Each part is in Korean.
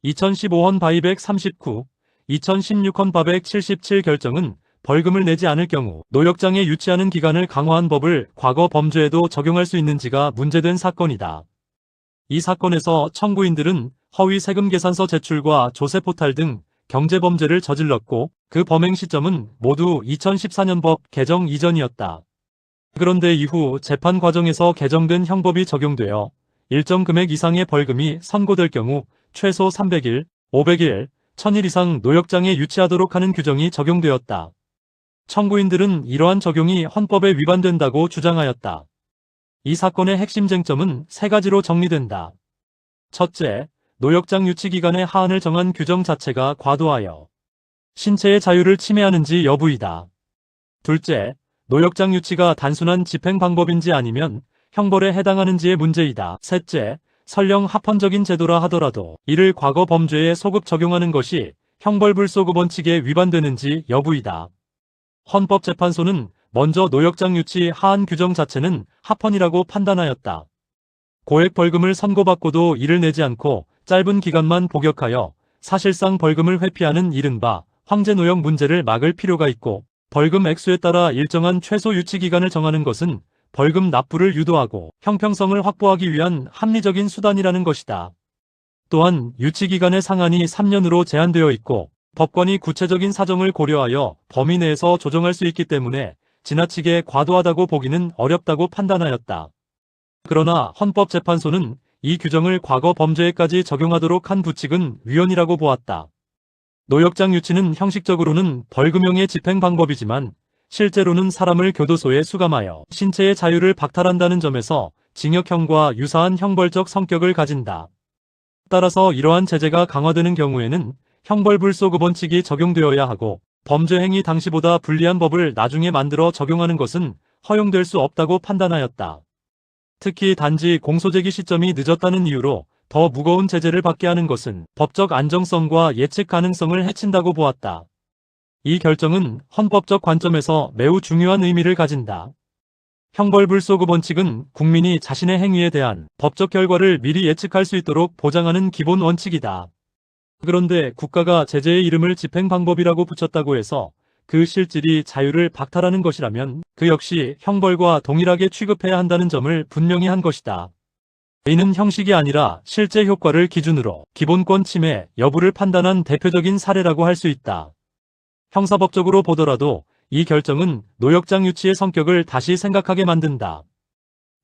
2015헌 바 239, 2016헌 바 177 결정은 벌금을 내지 않을 경우 노역장에 유치하는 기간을 강화한 법을 과거 범죄에도 적용할 수 있는지가 문제된 사건이다. 이 사건에서 청구인들은 허위 세금 계산서 제출과 조세 포탈 등 경제범죄를 저질렀고 그 범행 시점은 모두 2014년 법 개정 이전이었다. 그런데 이후 재판 과정에서 개정된 형법이 적용되어 일정 금액 이상의 벌금이 선고될 경우 최소 300일, 500일, 1000일 이상 노역장에 유치하도록 하는 규정이 적용되었다. 청구인들은 이러한 적용이 헌법에 위반된다고 주장하였다. 이 사건의 핵심 쟁점은 세 가지로 정리된다. 첫째, 노역장 유치 기간의 하한을 정한 규정 자체가 과도하여 신체의 자유를 침해하는지 여부이다. 둘째, 노역장 유치가 단순한 집행 방법인지 아니면 형벌에 해당하는지의 문제이다. 셋째, 설령 합헌적인 제도라 하더라도 이를 과거 범죄에 소급 적용하는 것이 형벌불소급 원칙에 위반되는지 여부이다. 헌법재판소는 먼저 노역장 유치 하한 규정 자체는 합헌이라고 판단하였다. 고액 벌금을 선고받고도 이를 내지 않고 짧은 기간만 복역하여 사실상 벌금을 회피하는 이른바 황제노역 문제를 막을 필요가 있고, 벌금 액수에 따라 일정한 최소 유치 기간을 정하는 것은 벌금 납부를 유도하고 형평성을 확보하기 위한 합리적인 수단이라는 것이다. 또한 유치 기간의 상한이 3년으로 제한되어 있고 법관이 구체적인 사정을 고려하여 범위 내에서 조정할 수 있기 때문에 지나치게 과도하다고 보기는 어렵다고 판단하였다. 그러나 헌법재판소는 이 규정을 과거 범죄에까지 적용하도록 한 부칙은 위헌이라고 보았다. 노역장 유치는 형식적으로는 벌금형의 집행 방법이지만 실제로는 사람을 교도소에 수감하여 신체의 자유를 박탈한다는 점에서 징역형과 유사한 형벌적 성격을 가진다. 따라서 이러한 제재가 강화되는 경우에는 형벌불소급 원칙이 적용되어야 하고 범죄 행위 당시보다 불리한 법을 나중에 만들어 적용하는 것은 허용될 수 없다고 판단하였다. 특히 단지 공소제기 시점이 늦었다는 이유로 더 무거운 제재를 받게 하는 것은 법적 안정성과 예측 가능성을 해친다고 보았다. 이 결정은 헌법적 관점에서 매우 중요한 의미를 가진다. 형벌불소급 원칙은 국민이 자신의 행위에 대한 법적 결과를 미리 예측할 수 있도록 보장하는 기본 원칙이다. 그런데 국가가 제재의 이름을 집행 방법이라고 붙였다고 해서 그 실질이 자유를 박탈하는 것이라면 그 역시 형벌과 동일하게 취급해야 한다는 점을 분명히 한 것이다. 이는 형식이 아니라 실제 효과를 기준으로 기본권 침해 여부를 판단한 대표적인 사례라고 할 수 있다. 형사법적으로 보더라도 이 결정은 노역장 유치의 성격을 다시 생각하게 만든다.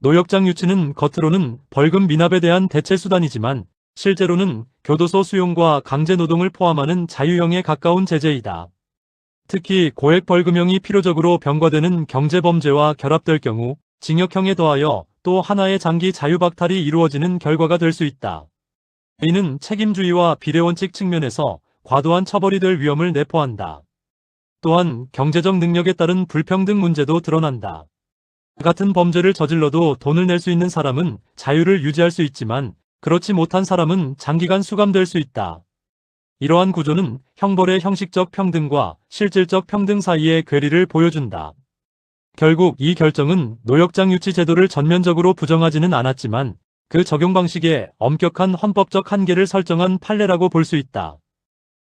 노역장 유치는 겉으로는 벌금 미납에 대한 대체 수단이지만 실제로는 교도소 수용과 강제노동을 포함하는 자유형에 가까운 제재이다. 특히 고액 벌금형이 필요적으로 병과되는 경제범죄와 결합될 경우 징역형에 더하여 또 하나의 장기 자유박탈이 이루어지는 결과가 될 수 있다. 이는 책임주의와 비례원칙 측면에서 과도한 처벌이 될 위험을 내포한다. 또한 경제적 능력에 따른 불평등 문제도 드러난다. 같은 범죄를 저질러도 돈을 낼 수 있는 사람은 자유를 유지할 수 있지만 그렇지 못한 사람은 장기간 수감될 수 있다. 이러한 구조는 형벌의 형식적 평등과 실질적 평등 사이의 괴리를 보여준다. 결국 이 결정은 노역장 유치 제도를 전면적으로 부정하지는 않았지만 그 적용 방식에 엄격한 헌법적 한계를 설정한 판례라고 볼 수 있다.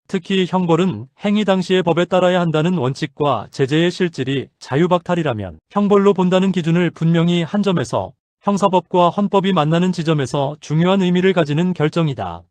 특히 형벌은 행위 당시의 법에 따라야 한다는 원칙과 제재의 실질이 자유박탈이라면 형벌로 본다는 기준을 분명히 한 점에서 형사법과 헌법이 만나는 지점에서 중요한 의미를 가지는 결정이다.